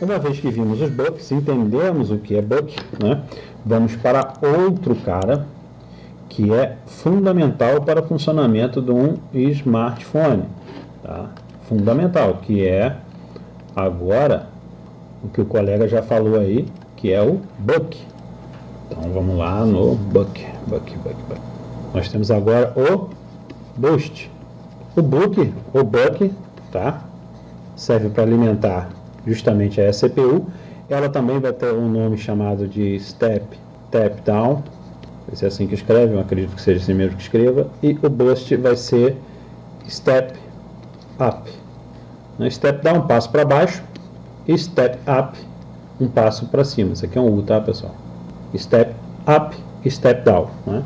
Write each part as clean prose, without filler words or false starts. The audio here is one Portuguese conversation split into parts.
Uma vez que vimos os bucks, entendemos o que é buck, né? Vamos para outro cara que é fundamental para o funcionamento de um smartphone, tá? Fundamental, que é agora o que o colega já falou aí, que é o buck. Então vamos lá no buck. Nós temos agora o boost. O buck, tá? Serve para alimentar justamente a CPU. Ela também vai ter um nome chamado de step down. Vai ser assim que escreve, eu acredito que seja assim mesmo que escreva. E o boost vai ser step up. Step down, um passo para baixo. E step up, um passo para cima. Isso aqui é um U, tá, pessoal? Step up e step down, né?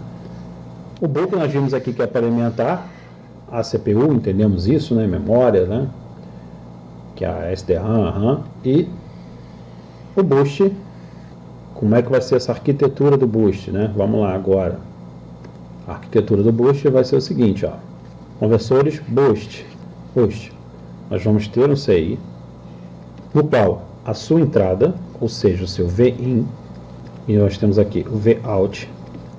O boot nós vimos aqui que é para alimentar a CPU, entendemos isso, né? Memória, né? Que é a SDRAM, e o boost, como é que vai ser essa arquitetura do boost, né? Vamos lá agora. A arquitetura do boost vai ser o seguinte, ó. Conversores boost. Nós vamos ter um CI no qual a sua entrada, ou seja, o seu VIN, e nós temos aqui o VOUT,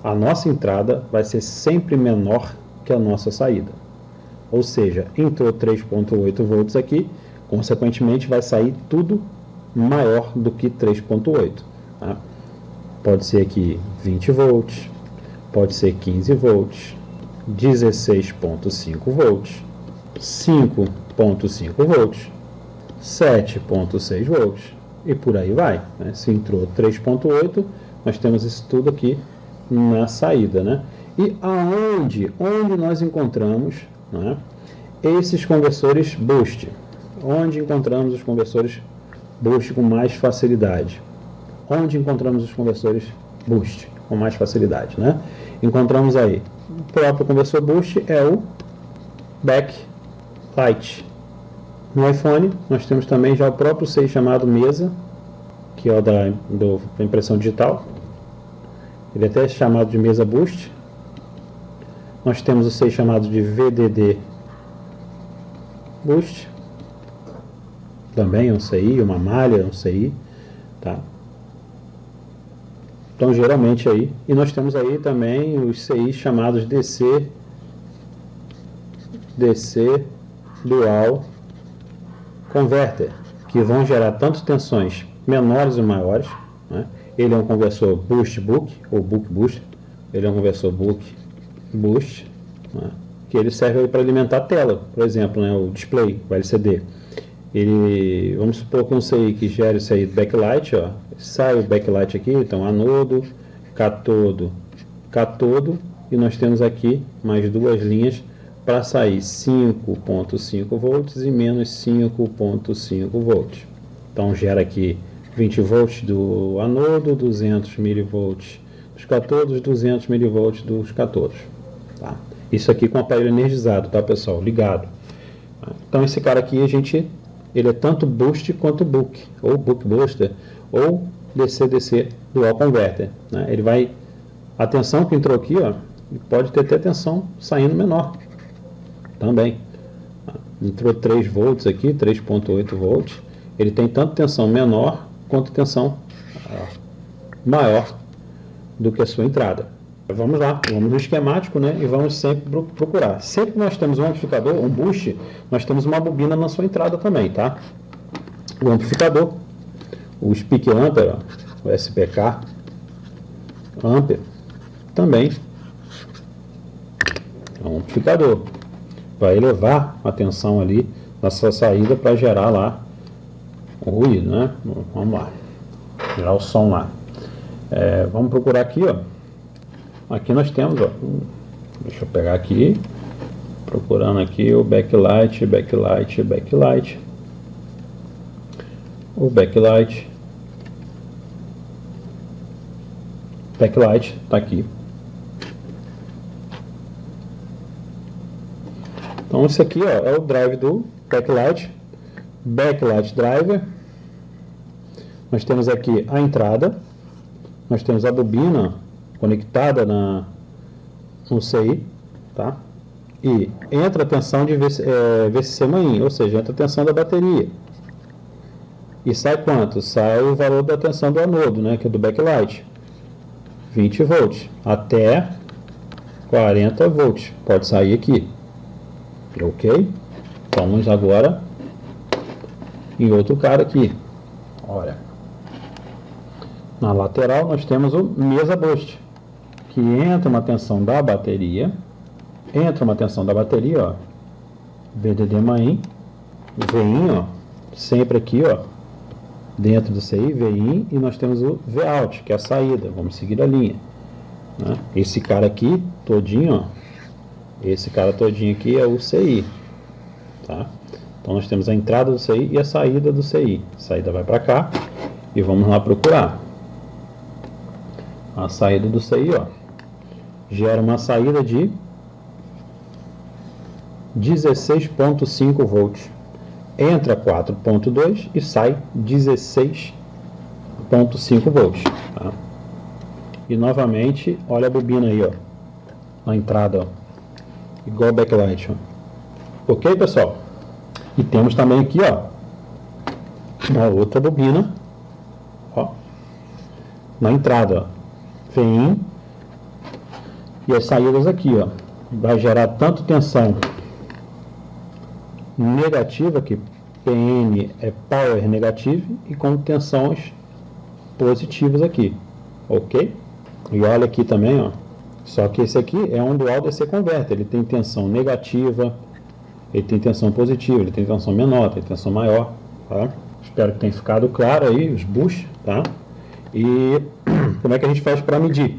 a nossa entrada vai ser sempre menor que a nossa saída. Ou seja, entrou 3.8 volts aqui, consequentemente vai sair tudo maior do que 3.8. Tá? Pode ser aqui 20 volts, pode ser 15 volts, 16.5 volts, 5.5 volts, 7.6 volts e por aí vai, né? Se entrou 3.8, nós temos isso tudo aqui na saída, né? E onde nós encontramos, né, esses conversores boost? Onde encontramos os conversores boost com mais facilidade? Onde encontramos os conversores boost com mais facilidade, né? Encontramos aí, o próprio conversor boost é o backlight. No iPhone, nós temos também já o próprio CI chamado mesa, que é o da impressão digital. Ele é até chamado de mesa boost. Nós temos o CI chamado de VDD boost. Também é um CI, uma malha, um CI, tá? Então, geralmente aí, e nós temos aí também os CI chamados DC Dual Converter, que vão gerar tanto tensões menores ou maiores, né? Ele é um conversor boost-book, ou book-boost, ele é um conversor book-boost, né? Que ele serve para alimentar a tela, por exemplo, né? O display, o LCD. Ele, vamos supor que um CI que gere isso aí backlight, ó, sai o backlight aqui, então anodo, catodo, e nós temos aqui mais duas linhas para sair 5.5 volts e menos 5.5 volts. Então gera aqui 20 volts do anodo, 200 milivolts dos catodos, 200 milivolts dos catodos. Tá? Isso aqui com o aparelho energizado, tá, pessoal? Ligado. Então esse cara aqui, ele é tanto boost quanto book, ou book booster, ou DC-DC dual converter, né? Ele vai, a tensão que entrou aqui, ó, pode ter até tensão saindo menor também. Entrou 3 volts aqui, 3.8 volts, ele tem tanto tensão menor quanto tensão maior do que a sua entrada. Vamos lá, vamos no esquemático, né? E vamos sempre procurar. Sempre que nós temos um amplificador, um boost, nós temos uma bobina na sua entrada também, tá? O amplificador, o Speak Ampere, o SPK Ampere, também é um amplificador. Vai elevar a tensão ali na sua saída para gerar lá o ruído, né? Vamos lá, gerar o som lá. Vamos procurar aqui, ó. Aqui nós temos, ó, deixa eu pegar aqui, procurando aqui o backlight, o backlight tá aqui. Então esse aqui, ó, é o drive do backlight driver. Nós temos aqui a entrada, nós temos a bobina conectada no CI, tá? E entra a tensão de VCC main, ou seja, entra a tensão da bateria. E sai quanto? Sai o valor da tensão do anodo, né, que é do backlight. 20 volts até 40 volts. Pode sair aqui. Ok? Vamos agora em outro cara aqui. Olha. Na lateral nós temos o mesa boost, que entra uma tensão da bateria. Entra uma tensão da bateria, ó. VDD-in, VIN, ó. Sempre aqui, ó. Dentro do CI, VIN, e nós temos o Vout, que é a saída. Vamos seguir a linha, né? Esse cara aqui, todinho, ó. Esse cara todinho aqui é o CI, tá? Então nós temos a entrada do CI e a saída do CI. A saída vai para cá e vamos lá procurar. A saída do CI, ó, gera uma saída de 16,5 volts. Entra 4,2 e sai 16,5 volts. Tá? E novamente, olha a bobina aí, ó, na entrada, ó, igual backlight. Ó. Ok, pessoal? E temos também aqui, ó, uma outra bobina, ó, na entrada, ó, VIN, e as saídas aqui, ó, vai gerar tanto tensão negativa, que PN é power negative, e com tensões positivas aqui, ok? E olha aqui também, ó, só que esse aqui é um dual DC converter, ele tem tensão negativa, ele tem tensão positiva, ele tem tensão menor, tem tensão maior, tá? Espero que tenha ficado claro aí os boosts, tá? E como é que a gente faz para medir?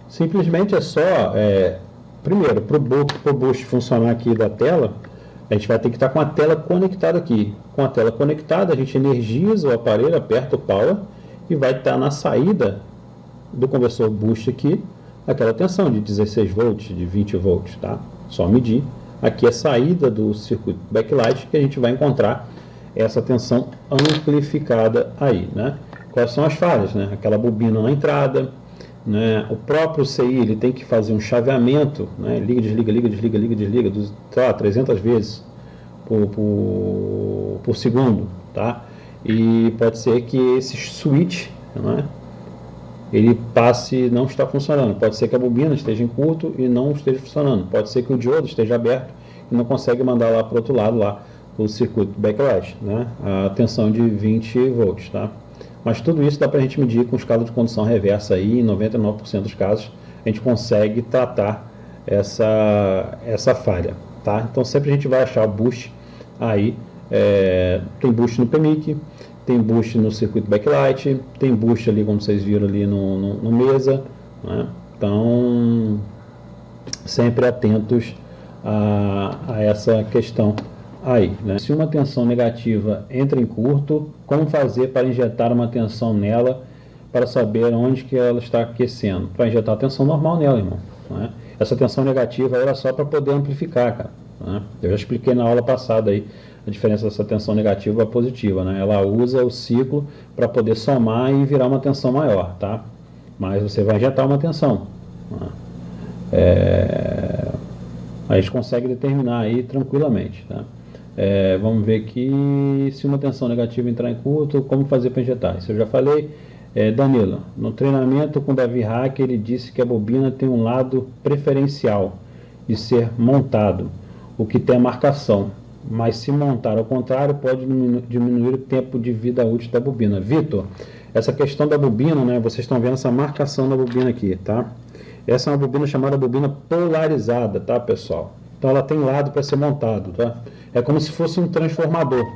Simplesmente é só, primeiro, para o boost funcionar aqui da tela, a gente vai ter que estar com a tela conectada aqui. Com a tela conectada, a gente energiza o aparelho, aperta o power e vai estar na saída do conversor boost aqui, aquela tensão de 16 volts, de 20 volts, tá? Só medir. Aqui é a saída do circuito backlight que a gente vai encontrar essa tensão amplificada aí, né? Quais são as falhas, né? Aquela bobina na entrada, né? O próprio CI ele tem que fazer um chaveamento, né? Liga, desliga, liga, desliga, liga, desliga, 300 vezes por segundo, tá? E pode ser que esse switch, né, ele passe não está funcionando. Pode ser que a bobina esteja em curto e não esteja funcionando. Pode ser que o diodo esteja aberto e não consegue mandar lá para o outro lado, lá o circuito backlight, né? A tensão de 20 volts, tá? Mas tudo isso dá para a gente medir com escala de condução reversa aí, em 99% dos casos a gente consegue tratar essa falha, tá? Então sempre a gente vai achar boost aí, tem boost no PMIC, tem boost no circuito backlight, tem boost ali, como vocês viram ali no mesa, né? Então sempre atentos a essa questão aí, né? Se uma tensão negativa entra em curto, como fazer para injetar uma tensão nela para saber onde que ela está aquecendo? Para injetar a tensão normal nela, irmão, né? Essa tensão negativa era só para poder amplificar, cara, né? Eu já expliquei na aula passada aí a diferença dessa tensão negativa para positiva, né? Ela usa o ciclo para poder somar e virar uma tensão maior, tá? Mas você vai injetar uma tensão, né? A gente consegue determinar aí tranquilamente, tá? Vamos ver aqui, se uma tensão negativa entrar em curto, como fazer para injetar? Isso eu já falei. Danilo, no treinamento com Davi Hack, ele disse que a bobina tem um lado preferencial de ser montado, o que tem a marcação, mas se montar ao contrário, pode diminuir o tempo de vida útil da bobina. Vitor, essa questão da bobina, né, vocês estão vendo essa marcação da bobina aqui, tá? Essa é uma bobina chamada bobina polarizada, tá, pessoal? Então ela tem lado para ser montado, tá? É como se fosse um transformador.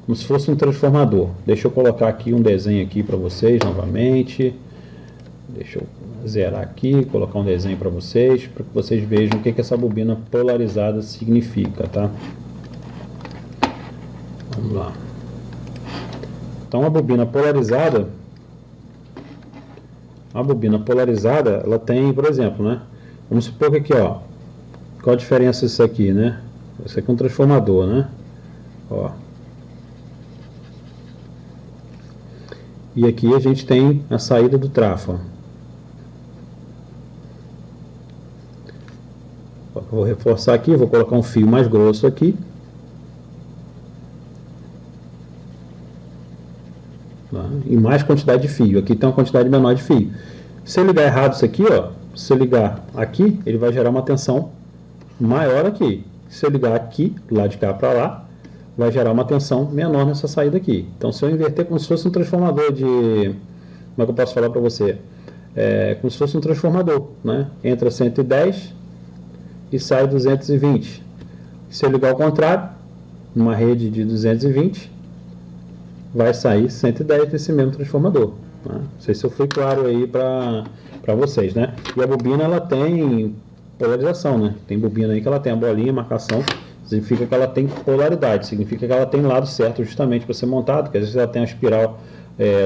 Como se fosse um transformador. Deixa eu colocar aqui um desenho aqui para vocês novamente. Deixa eu zerar aqui, colocar um desenho para que vocês vejam o que essa bobina polarizada significa, tá? Vamos lá. Então a bobina polarizada, ela tem, por exemplo, né? Vamos supor que aqui, ó, qual a diferença disso aqui, né? Isso aqui é um transformador, né? Ó. E aqui a gente tem a saída do trafo. Vou reforçar aqui, vou colocar um fio mais grosso aqui. e mais quantidade de fio. Aqui tem uma quantidade menor de fio. Se eu ligar errado isso aqui, ó, se eu ligar aqui, ele vai gerar uma tensão maior aqui. Se eu ligar aqui, do lado de cá para lá, vai gerar uma tensão menor nessa saída aqui. Então, se eu inverter como se fosse um transformador de... Como é que eu posso falar para você? Como se fosse um transformador, né? Entra 110 e sai 220. Se eu ligar ao contrário, numa rede de 220, vai sair 110 desse mesmo transformador. Né? Não sei se eu fui claro aí para vocês, né? E a bobina, ela tem polarização, né? Tem bobina aí que ela tem a bolinha, marcação, significa que ela tem polaridade, significa que ela tem lado certo justamente para ser montado, que às vezes ela tem uma espiral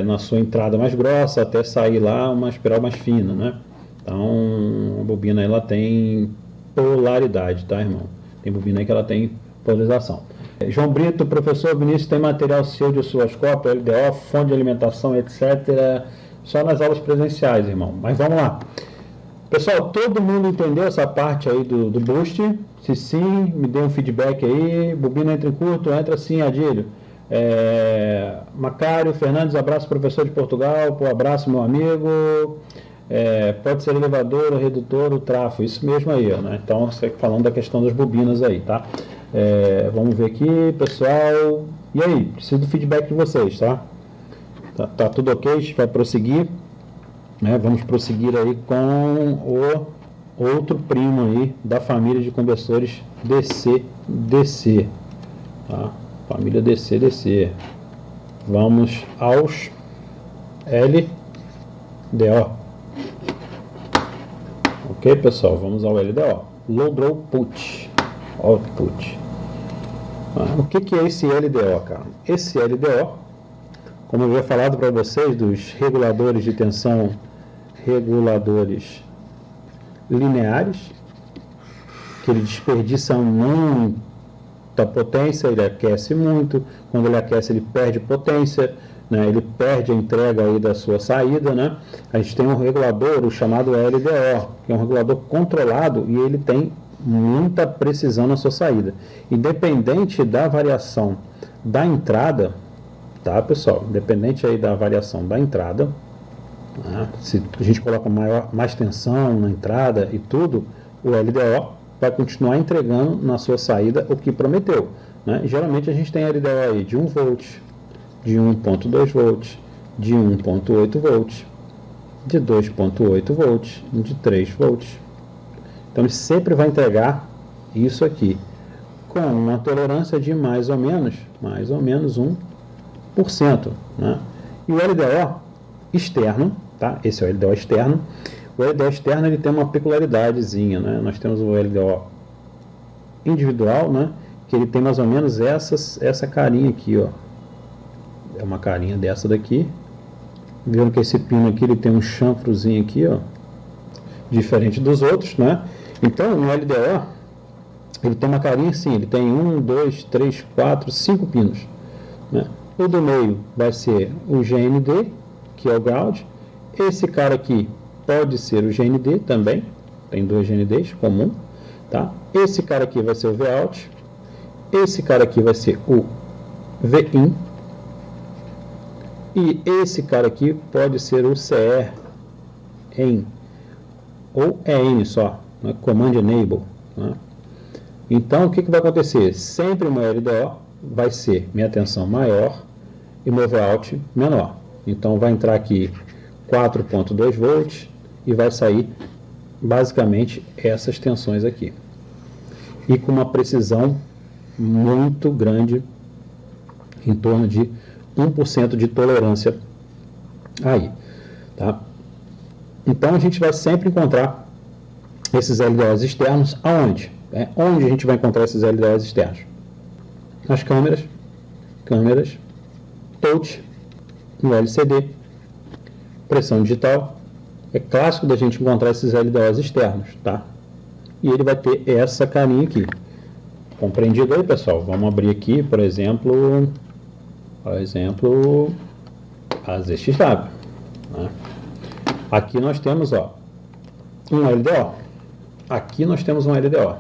na sua entrada mais grossa, até sair lá uma espiral mais fina, né? Então, a bobina, ela tem polaridade, tá, irmão? Tem bobina aí que ela tem polarização. João Brito, professor Vinícius, tem material seu de osciloscópio, LDO, fonte de alimentação, etc. Só nas aulas presenciais, irmão. Mas vamos lá. Pessoal, todo mundo entendeu essa parte aí do boost? Se sim, me dê um feedback aí. Bobina entra em curto, entra sim, Adílio. Macário Fernandes, abraço, professor de Portugal. Pô, abraço, meu amigo. Pode ser elevador, o redutor, o trafo. Isso mesmo aí, ó, né? Então, você falando da questão das bobinas aí, tá? Vamos ver aqui, pessoal. E aí, preciso do feedback de vocês, tá? Tá tudo ok? A gente vai prosseguir. Vamos prosseguir aí com o outro primo aí da família de conversores DC-DC, tá? Família DC-DC. Vamos aos LDO. Ok, pessoal? Vamos ao LDO. Low Draw Put. Output. O que é esse LDO, cara? Esse LDO, como eu havia falado para vocês, dos reguladores de tensão, reguladores lineares, que ele desperdiça muita potência, ele aquece muito, quando ele aquece ele perde potência, né? Ele perde a entrega aí da sua saída, né? A gente tem um regulador, o chamado LDO, que é um regulador controlado e ele tem muita precisão na sua saída, independente da variação da entrada, tá, pessoal? Independente aí da variação da entrada, né? Se a gente coloca mais tensão na entrada e tudo, o LDO vai continuar entregando na sua saída o que prometeu, né? Geralmente a gente tem LDO aí de 1 volt, de 1.2 volt, de 1.8 volt, de 2.8 volt, de 3 volts. Então ele sempre vai entregar isso aqui, com uma tolerância de mais ou menos 1%, né? E o LDO externo, tá? Esse é o LDO externo. O LDO externo ele tem uma peculiaridadezinha, né? Nós temos o LDO individual, né? Que ele tem mais ou menos essa carinha aqui, ó. É uma carinha dessa daqui. Vendo que esse pino aqui ele tem um chanfrozinho aqui, ó, diferente dos outros, né? Então, no LDO, ele tem uma carinha assim, ele tem 1, 2, 3, 4, 5 pinos, né? O do meio vai ser o GND, que é o ground. Esse cara aqui pode ser o GND também, tem 2 GNDs comum, tá? Esse cara aqui vai ser o Vout, esse cara aqui vai ser o Vin, e esse cara aqui pode ser o CE em ou EN só, né? Command Enable, né? Então o que vai acontecer? Sempre o meu LDO vai ser minha tensão maior e meu Vout menor. Então vai entrar aqui 4.2 volts e vai sair basicamente essas tensões aqui, e com uma precisão muito grande, em torno de 1% de tolerância aí, tá? Então a gente vai sempre encontrar esses LDOs externos aonde? Onde a gente vai encontrar esses LDOs externos? Nas câmeras, touch, no LCD, pressão digital. É clássico da gente encontrar esses LDOs externos, tá? E ele vai ter essa carinha aqui. Compreendido aí, pessoal? Vamos abrir aqui, por exemplo, a ZXW, né? Aqui nós temos, ó, um LDO. Aqui nós temos um LDO.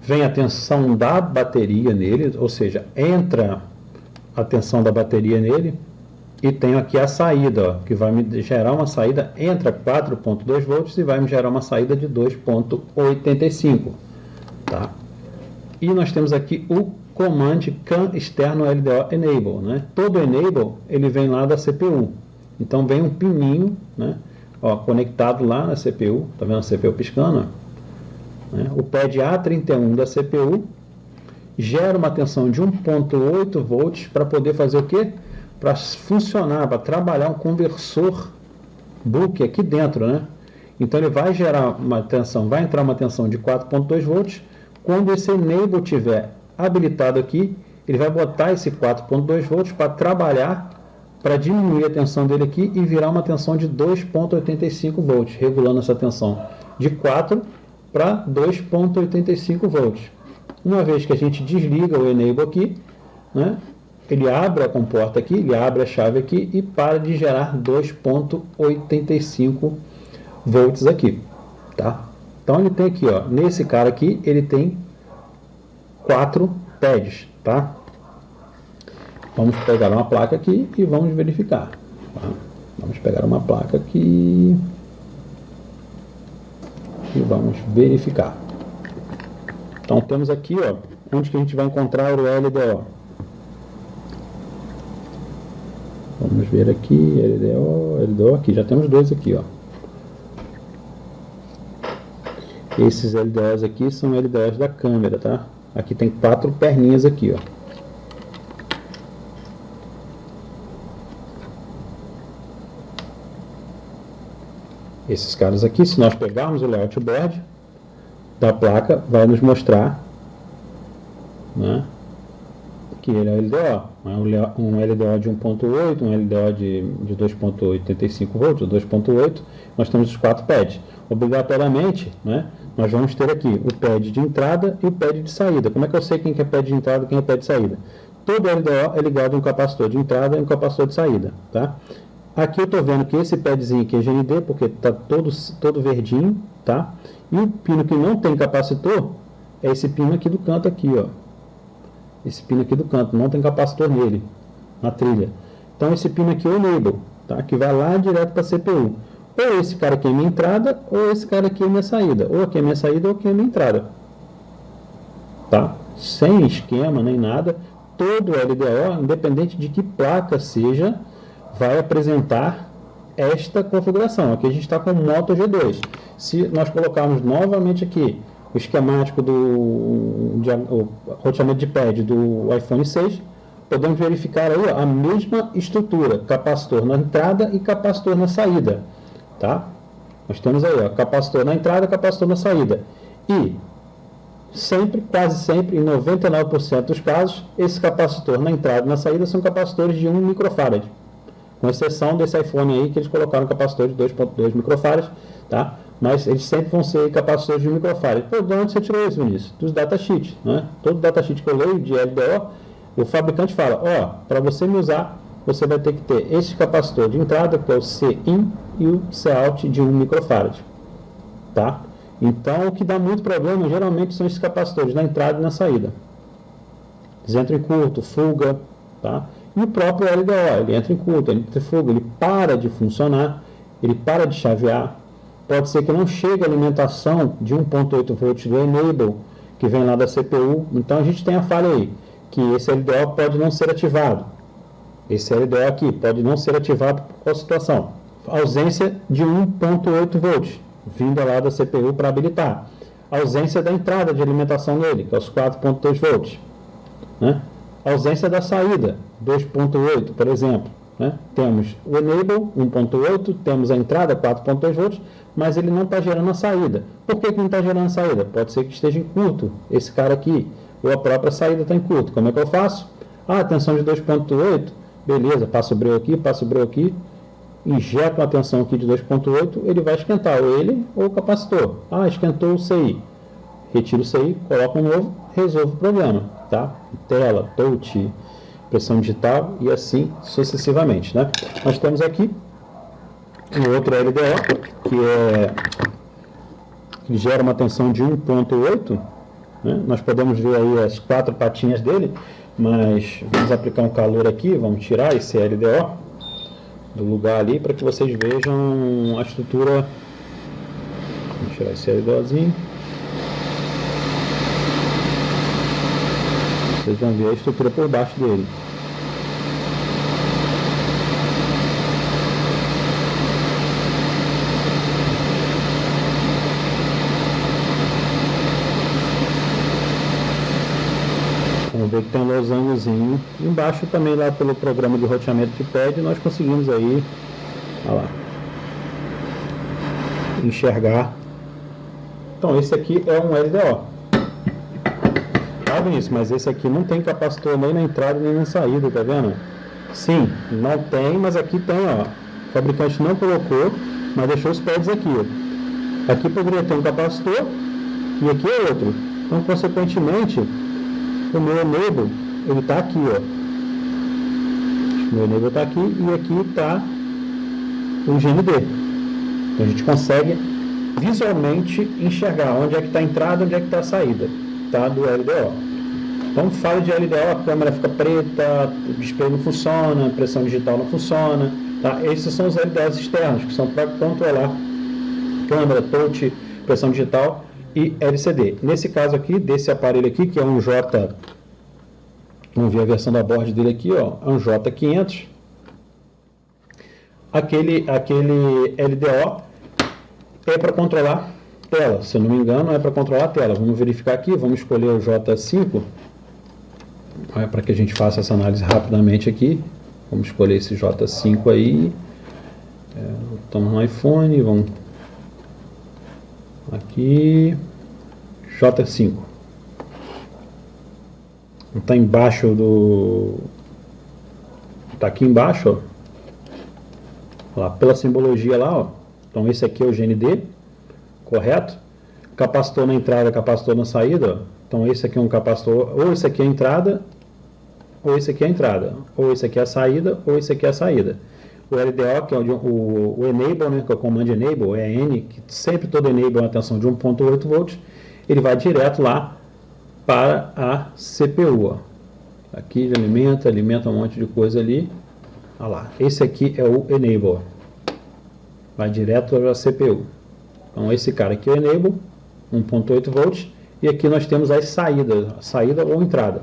Vem a tensão da bateria nele, ou seja, entra a tensão da bateria nele, e tenho aqui a saída, ó, que vai me gerar uma saída, entra 4.2 volts e vai me gerar uma saída de 2.85, tá? E nós temos aqui o Command CAN externo LDO Enable, né? Todo Enable, ele vem lá da CPU. Então vem um pininho, né? Ó, conectado lá na CPU, tá vendo a CPU piscando? Né? O pad A31 da CPU gera uma tensão de 1.8 volts para poder fazer o quê? Para funcionar, para trabalhar um conversor book aqui dentro, né? Então ele vai gerar uma tensão, vai entrar uma tensão de 4.2 volts. Quando esse enable estiver habilitado aqui, ele vai botar esse 4.2 volts para trabalhar, para diminuir a tensão dele aqui e virar uma tensão de 2.85 volts, regulando essa tensão de 4 para 2.85 volts. Uma vez que a gente desliga o enable aqui, né, ele abre a comporta aqui, ele abre a chave aqui e para de gerar 2.85 volts aqui, tá? Então ele tem aqui, ó, nesse cara aqui, ele tem 4 pads, tá? Vamos pegar uma placa aqui e vamos verificar, tá? Vamos pegar uma placa aqui e vamos verificar. Então temos aqui, ó, onde que a gente vai encontrar o LDO. Vamos ver aqui, LDO aqui, já temos dois aqui, ó. Esses LDOs aqui são LDOs da câmera, tá? Aqui tem 4 perninhas aqui, ó. Esses caras aqui, se nós pegarmos o layout board da placa, vai nos mostrar, né, que ele é LDO. Um LDO de 1.8, um LDO de 2.85 volts, 2.8, nós temos os 4 pads. Obrigatoriamente, né, nós vamos ter aqui o pad de entrada e o pad de saída. Como é que eu sei quem que é pad de entrada e quem é pad de saída? Todo LDO é ligado a um capacitor de entrada e um capacitor de saída, tá? Aqui eu estou vendo que esse padzinho aqui é GND, porque está todo verdinho, tá? E o pino que não tem capacitor é esse pino aqui do canto aqui, ó. Esse pino aqui do canto, não tem capacitor nele, na trilha. Então esse pino aqui é o enable, tá? Que vai lá direto para a CPU. Ou esse cara aqui é minha entrada, ou esse cara aqui é minha saída. Ou aqui é minha saída, ou aqui é minha entrada. Tá? Sem esquema, nem nada. Todo LDO, independente de que placa seja, vai apresentar esta configuração. Aqui a gente está com o Moto G2. Se nós colocarmos novamente aqui o esquemático do roteamento de pad do iPhone 6, podemos verificar aí a mesma estrutura, capacitor na entrada e capacitor na saída, tá? Nós temos aí, ó, capacitor na entrada, capacitor na saída. E sempre, quase sempre, em 99% dos casos, esse capacitor na entrada e na saída são capacitores de 1 microfarad. Com exceção desse iPhone aí, que eles colocaram capacitor de 2.2 microfarad, tá? Mas eles sempre vão ser capacitores de 1 microfarad. Pô, de onde você tirou isso, Vinícius? Dos datasheets, né? Todo datasheet que eu leio de LDO, o fabricante fala, ó, para você me usar, você vai ter que ter esse capacitor de entrada, que é o C-in, e o C-out de 1 microfarad, tá? Então, o que dá muito problema, geralmente, são esses capacitores na entrada e na saída. Eles entram em curto, fuga, tá? E o próprio LDO, ele entra em curto, ele entra em fuga, ele para de funcionar, ele para de chavear. Pode ser que não chegue a alimentação de 1.8 volts do enable, que vem lá da CPU. Então, a gente tem a falha aí, que esse LDO pode não ser ativado. Esse LDO aqui pode não ser ativado por qual situação? Ausência de 1.8 volts, vindo lá da CPU para habilitar. Ausência da entrada de alimentação nele, que é os 4.2 volts, né? Ausência da saída, 2.8, por exemplo, né? Temos o enable, 1.8, temos a entrada, 4.2 volts, mas ele não está gerando a saída. Por que não está gerando a saída? Pode ser que esteja em curto, esse cara aqui, ou a própria saída está em curto. Como é que eu faço? Ah, tensão de 2.8, beleza, passo o breu aqui, injeto uma tensão aqui de 2.8, ele vai esquentar ou ele ou o capacitor. Ah, esquentou o CI. Retiro o CI, coloco um novo, resolvo o problema, tá? Tela, touch, pressão digital e assim sucessivamente, né? Nós temos aqui um outro LDO, que gera uma tensão de 1.8, né? Nós podemos ver aí as 4 patinhas dele, mas vamos aplicar um calor aqui, vamos tirar esse LDO. do lugar ali para que vocês vejam a estrutura. Vou tirar esse LDOzinho. Vocês vão ver a estrutura por baixo dele. Vamos ver que tem um losangozinho. Embaixo também, lá pelo programa de roteamento de pad, nós conseguimos aí, olha lá, enxergar. Então esse aqui é um LDO. Tá, Vinícius? Mas esse aqui não tem capacitor nem na entrada nem na saída, tá vendo? Sim, não tem, mas aqui tem, ó. O fabricante não colocou, mas deixou os pads aqui, ó. Aqui poderia ter um capacitor e aqui é outro. Então, consequentemente, o meu enable, ele está aqui, ó. O meu enable está aqui e aqui está o GND. Então a gente consegue visualmente enxergar onde é que está a entrada, onde é que está a saída, tá, do LDO. Então fala de LDO, a câmera fica preta, o display não funciona, a impressão digital não funciona, tá? Esses são os LDOs externos, que são para controlar câmera, touch, impressão digital e LCD. Nesse caso aqui, desse aparelho aqui, que é um J, vamos ver a versão da board dele aqui, ó, é um J500. Aquele LDO é para controlar tela, se eu não me engano, é para controlar a tela. Vamos verificar aqui, vamos escolher o J5, para que a gente faça essa análise rapidamente aqui. Vamos escolher esse J5 aí. Estamos no iPhone, vamos aqui, J5. Está embaixo do... Está aqui embaixo, ó. Lá, pela simbologia lá, ó. Então esse aqui é o GND, correto? Capacitor na entrada, capacitor na saída, ó. Então esse aqui é um capacitor, ou esse aqui é a entrada, ou esse aqui é a entrada, ou esse aqui é a saída, ou esse aqui é a saída. O LDO, que é o Enable, né, que é o Command Enable, é N, que sempre todo Enable é uma tensão de 1.8 volts, ele vai direto lá para a CPU. Ó. Aqui ele alimenta um monte de coisa ali. Olha lá, esse aqui é o Enable. Vai direto para a CPU. Então esse cara aqui é o Enable, 1.8 volts, e aqui nós temos as saídas, saída ou entrada.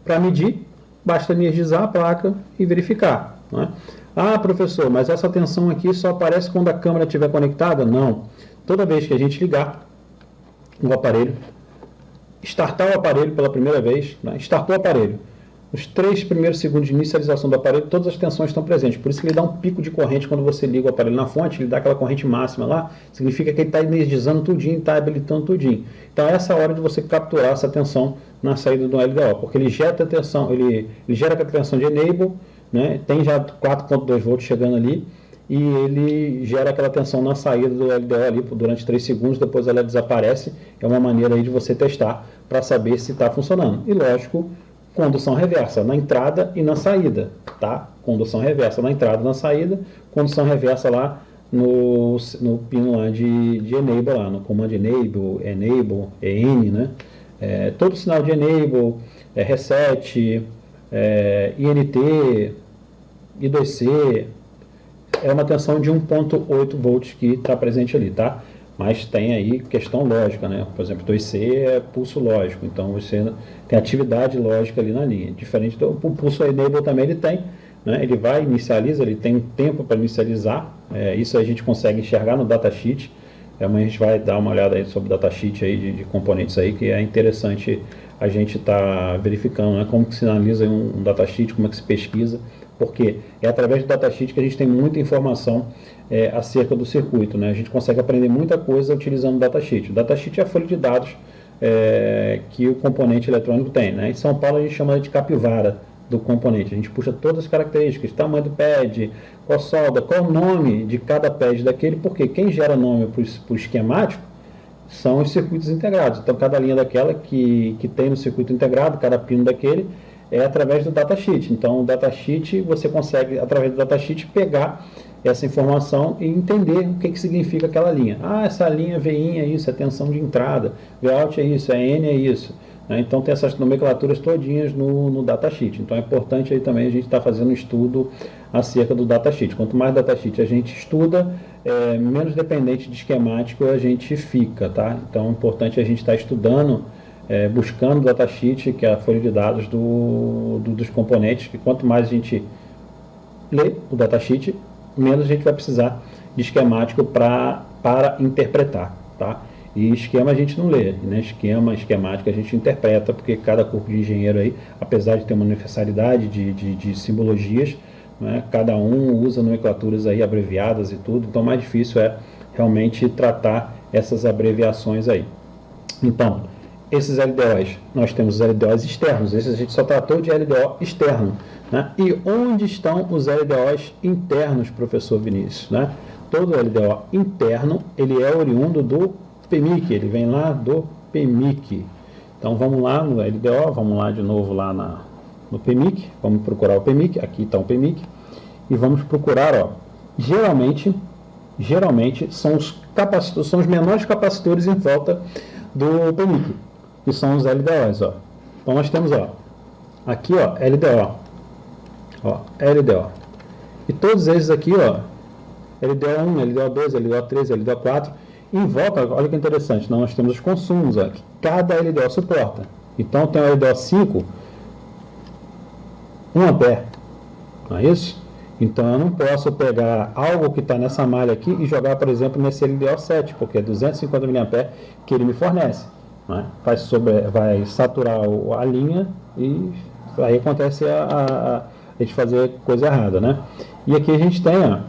Para medir, basta energizar a placa e verificar. Né? Ah, professor, mas essa tensão aqui só aparece quando a câmera estiver conectada? Não. Toda vez que a gente ligar o aparelho, startar o aparelho pela primeira vez, né? Startou o aparelho, os 3 primeiros segundos de inicialização do aparelho, todas as tensões estão presentes. Por isso que ele dá um pico de corrente quando você liga o aparelho na fonte, ele dá aquela corrente máxima lá, significa que ele está energizando tudinho, está habilitando tudinho. Então essa é a hora de você capturar essa tensão na saída do LDO, porque ele gera a tensão, ele gera aquela tensão de enable, né? Tem já 4.2 volts chegando ali, e ele gera aquela tensão na saída do LDO ali durante 3 segundos, depois ela desaparece. É uma maneira aí de você testar para saber se está funcionando. E lógico, condução reversa na entrada e na saída, tá? Condução reversa na entrada e na saída, condução reversa lá no pino lá de Enable, lá no Command Enable, EN, né? Todo sinal de Enable, Reset, INT, I2C, é uma tensão de 1.8 volts que está presente ali, tá? Mas tem aí questão lógica, né? Por exemplo, 2C é pulso lógico, então você tem atividade lógica ali na linha. Diferente do pulso Enable também ele tem, né? Ele vai, inicializa, ele tem um tempo para inicializar, isso a gente consegue enxergar no datasheet. Amanhã a gente vai dar uma olhada aí sobre o datasheet aí de componentes aí, que é interessante a gente estar verificando, né? Como que se analisa um datasheet, como é que se pesquisa, porque é através do datasheet que a gente tem muita informação acerca do circuito, né? A gente consegue aprender muita coisa utilizando o datasheet. O datasheet é a folha de dados que o componente eletrônico tem, né? Em São Paulo a gente chama de capivara do componente. A gente puxa todas as características, tamanho do pad, qual solda, qual o nome de cada pad daquele, porque quem gera nome para o esquemático são os circuitos integrados. Então cada linha daquela que tem no circuito integrado, cada pino daquele, é através do datasheet. Então o datasheet, você consegue, através do datasheet, pegar essa informação e entender o que significa aquela linha. Ah, essa linha VIN é isso, é tensão de entrada, Vout é isso, N é isso. Então tem essas nomenclaturas todinhas no datasheet. Então é importante aí também a gente estar fazendo um estudo acerca do datasheet. Quanto mais datasheet a gente estuda, menos dependente de esquemático a gente fica, tá? Então é importante a gente estar estudando, buscando o datasheet, que é a folha de dados dos componentes, que quanto mais a gente lê o datasheet, menos a gente vai precisar de esquemático para interpretar, tá? E esquema a gente não lê, né? Esquemática a gente interpreta, porque cada corpo de engenheiro aí, apesar de ter uma universalidade de simbologias, né? Cada um usa nomenclaturas aí abreviadas e tudo, então mais difícil é realmente tratar essas abreviações aí. Então, esses LDOs, nós temos os LDOs externos, esses a gente só tratou de LDO externo, né? E onde estão os LDOs internos, professor Vinícius, né? Todo LDO interno, ele é oriundo do PMIC, ele vem lá do PMIC. Então vamos lá no LDO, vamos lá de novo lá no PMIC, vamos procurar o PMIC, aqui está o PMIC, e vamos procurar, ó, geralmente são os menores capacitores em volta do PMIC, que são os LDOs, ó. Então nós temos, ó, aqui, ó, LDO, e todos esses aqui, ó, LDO1, LDO2, LDO3, LDO4, em volta, olha que interessante, nós temos os consumos, ó, que cada LDO suporta. Então tem o LDO5, 1 ampere, não é isso? Então eu não posso pegar algo que está nessa malha aqui e jogar, por exemplo, nesse LDO7, porque é 250 mA que ele me fornece. Né? Vai saturar a linha e aí acontece a gente fazer coisa errada, né? E aqui a gente tem, ó,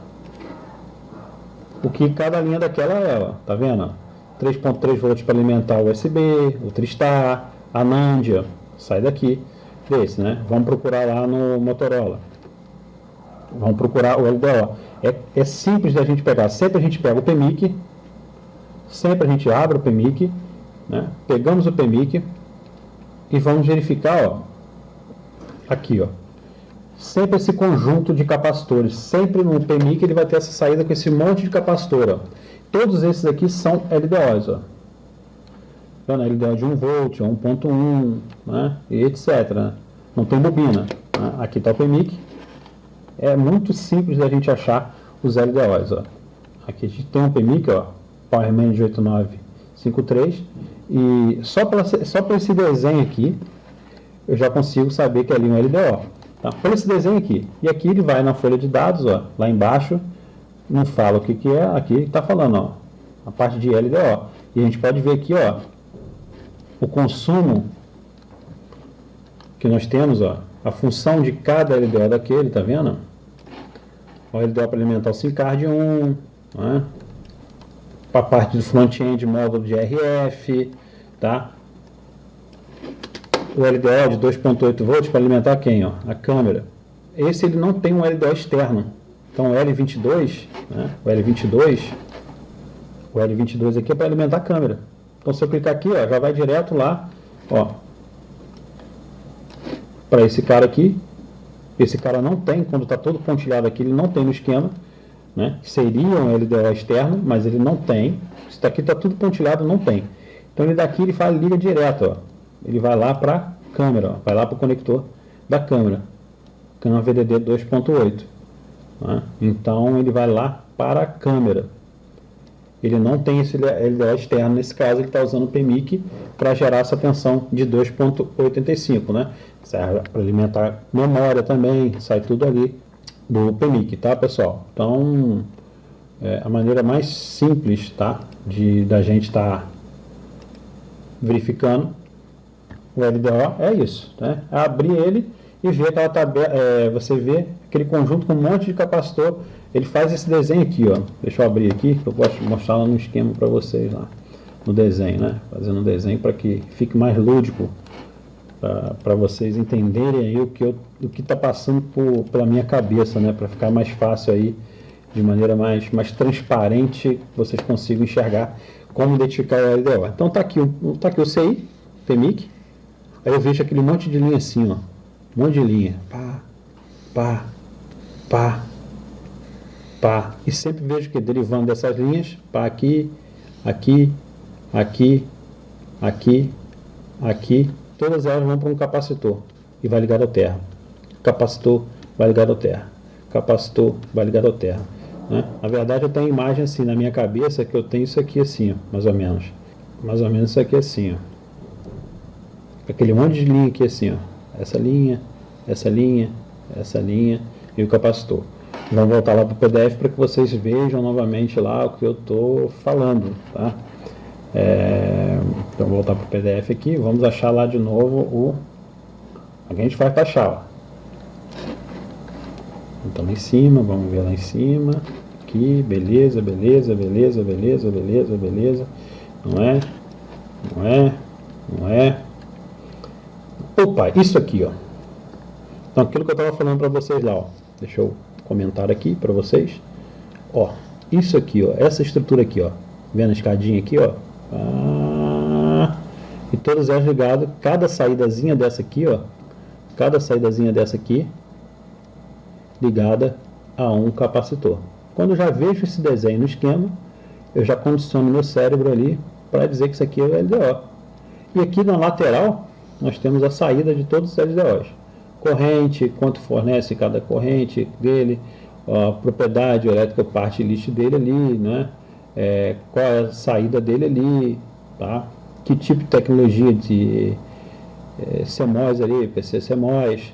o que cada linha daquela é, ó, tá vendo? 3.3 volts para alimentar o USB, o Tristar, a Nandia, sai daqui, desse, né? Vamos procurar lá no Motorola. Vamos procurar o LDO. É simples da gente pegar. Sempre a gente pega o PMIC, sempre a gente abre o PMIC, né? Pegamos o PMIC e vamos verificar, ó, aqui, ó, sempre esse conjunto de capacitores. Sempre no PMIC ele vai ter essa saída com esse monte de capacitor, ó. Todos esses aqui são LDOs, ó. Então, LDO de 1 volt, 1.1, né? E etc. Né? Não tem bobina. Né? Aqui está o PMIC. É muito simples da gente achar os LDOs, ó. Aqui a gente tem um PMIC, ó, Power Manage 8953, e só para esse desenho aqui, eu já consigo saber que é ali um LDO. Tá? Por esse desenho aqui. E aqui ele vai na folha de dados, ó, lá embaixo, não fala o que é, aqui está falando, ó, a parte de LDO. E a gente pode ver aqui, ó, o consumo que nós temos, ó, a função de cada LDO daquele, tá vendo? O LDO para alimentar o SIM card 1, né? Para a parte do front-end, módulo de RF, tá? O LDO de 2.8 volts para alimentar quem? Ó? A câmera. Esse ele não tem um LDO externo. Então o L22, né? O L22 aqui é para alimentar a câmera. Então se eu clicar aqui, ó, já vai direto lá, ó, para esse cara aqui. Esse cara não tem, quando está todo pontilhado aqui, ele não tem no esquema, né? Seria um LDO externo, mas ele não tem. Isso daqui está tudo pontilhado, não tem. Então ele daqui ele liga direto, ó. Ele vai lá para a câmera, ó, vai lá para o conector da câmera, câmera VDD 2.8. Né? Então ele vai lá para a câmera. Ele não tem esse LDO externo, nesse caso ele está usando o PMIC para gerar essa tensão de 2.85, né? Serve para alimentar memória também, sai tudo ali do PMIC, tá, pessoal? Então, a maneira mais simples, tá, da gente estar verificando o LDO é isso, né? Abrir ele e ver aquela tabela, você vê aquele conjunto com um monte de capacitor. Ele faz esse desenho aqui, ó. Deixa eu abrir aqui, que eu posso mostrar lá no esquema para vocês lá, no desenho, né? Fazendo um desenho para que fique mais lúdico, para vocês entenderem aí o que está passando pela minha cabeça, né? Para ficar mais fácil aí, de maneira mais transparente, vocês consigam enxergar como identificar o LDO. Então tá aqui o CI, PMIC. Aí eu vejo aquele monte de linha assim, ó. Um monte de linha. Pá, pá, pá, pá, e sempre vejo que derivando dessas linhas, pá, aqui, aqui, aqui, aqui, aqui, todas elas vão para um capacitor e vai ligado à terra. Capacitor vai ligado à terra. Capacitor vai ligado à terra. Né? Na verdade, eu tenho a imagem assim na minha cabeça que eu tenho isso aqui assim, ó, mais ou menos. Mais ou menos isso aqui assim, ó. Aquele monte de linha aqui assim, ó. Essa linha, essa linha, essa linha e o capacitor. Vamos voltar lá para o PDF para que vocês vejam novamente lá o que eu estou falando, tá? Então, voltar para o PDF aqui, vamos achar lá de novo o... Aqui a gente faz para achar, ó. Então lá em cima, vamos ver lá em cima, aqui, beleza, beleza, beleza, beleza, beleza, beleza, não é, não é, não é. Opa, isso aqui, ó. Então aquilo que eu estava falando para vocês lá, ó. Deixa eu comentar aqui para vocês. Ó, isso aqui, ó, essa estrutura aqui, ó. Vendo a escadinha aqui, ó. E todas elas ligadas, cada saídazinha dessa aqui, ó. Cada saídazinha dessa aqui ligada a um capacitor. Quando eu já vejo esse desenho no esquema, eu já condiciono meu cérebro ali para dizer que isso aqui é o LDO. E aqui na lateral, nós temos a saída de todos os LDOs. Corrente, quanto fornece cada corrente dele, a propriedade elétrica, parte list dele ali, né? Qual é a saída dele ali, tá? Que tipo de tecnologia de CMOS ali, PC CMOS,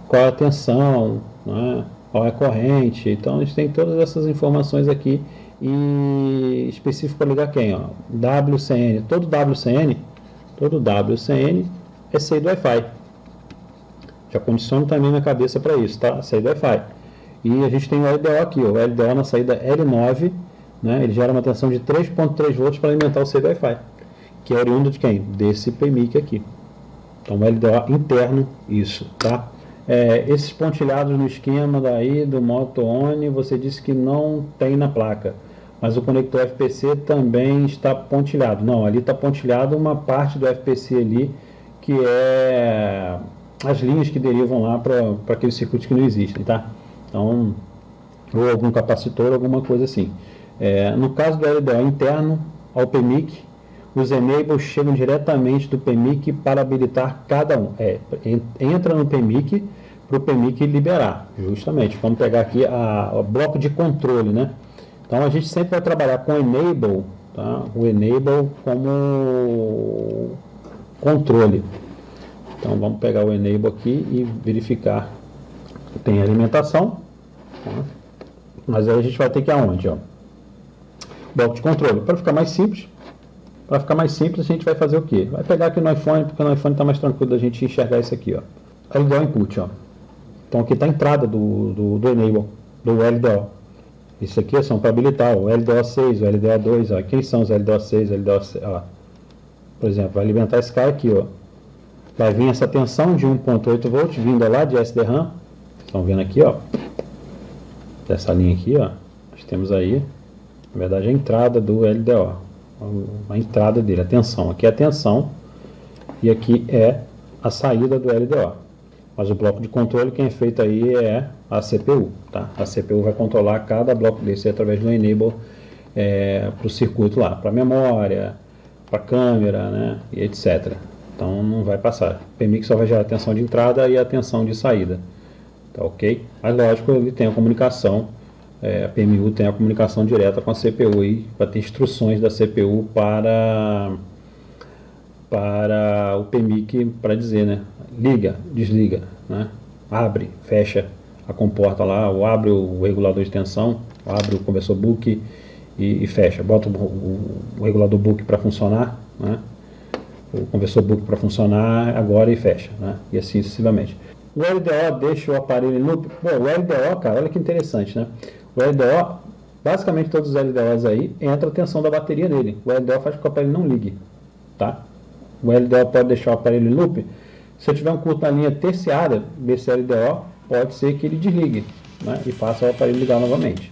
qual é a tensão, né? Qual é a corrente. Então a gente tem todas essas informações aqui e específico para ligar quem, ó? WCN, todo WCN é saída do Wi-Fi. Já condiciono também na cabeça para isso, tá? Saída do Wi-Fi. E a gente tem o LDO aqui, ó, o LDO na saída L9, né? Ele gera uma tensão de 3.3 volts para alimentar o saída Wi-Fi, que é oriundo de quem? Desse PMIC aqui. Então o LDO interno, isso, tá? Esses pontilhados no esquema daí do Moto One, você disse que não tem na placa, mas o conector FPC também está pontilhado. Não, ali está pontilhado uma parte do FPC ali, que é as linhas que derivam lá para aqueles circuitos que não existem, tá? Então, ou algum capacitor, alguma coisa assim. No caso do LDO interno ao PMIC, os enables chegam diretamente do PMIC para habilitar cada um. Entra no PMIC para o PMIC liberar, justamente. Vamos pegar aqui o bloco de controle, né? Então a gente sempre vai trabalhar com o enable, tá? O enable como controle. Então vamos pegar o enable aqui e verificar que tem alimentação, tá? Mas aí a gente vai ter que ir aonde, ó? Bloco de controle. Para ficar mais simples, a gente vai fazer o quê? Vai pegar aqui no iPhone, porque no iPhone está mais tranquilo da gente enxergar isso aqui, ó. LDO input, ó. Então aqui está a entrada do enable, do LDO. Isso aqui são para habilitar o LDO6, o LDO2, ó. Quem são os LDO6, LDO6, ó. Por exemplo, vai alimentar esse cara aqui, ó. Vai vir essa tensão de 1.8 volts vindo lá de SDRAM. Estão vendo aqui, ó. Dessa linha aqui, ó. Nós temos aí, na verdade, a entrada do LDO. A entrada dele, a tensão. Aqui é a tensão e aqui é a saída do LDO. Mas o bloco de controle, quem é feito aí é a CPU, tá? A CPU vai controlar cada bloco desse através do enable para o circuito lá, para a memória, para a câmera, né? E etc. Então não vai passar. O PMIC só vai gerar a tensão de entrada e a tensão de saída. Tá ok? Mas lógico, ele tem a comunicação. A PMU tem a comunicação direta com a CPU aí, vai ter instruções da CPU para o PMIC para dizer, né? Liga, desliga, né? Abre, fecha a comporta lá, ou abre o regulador de tensão, abre o conversor book e fecha. Bota o regulador book para funcionar, né? O conversor book para funcionar agora e fecha, né? E assim sucessivamente. O LDO deixa o aparelho em loop. Bom, o LDO, cara, olha que interessante, né? O LDO, basicamente todos os LDOs aí, entra a tensão da bateria nele. O LDO faz com que o aparelho não ligue, tá? O LDO pode deixar o aparelho em loop. Se eu tiver um curto na linha terciária desse LDO, pode ser que ele desligue, né? E faça o aparelho ligar novamente.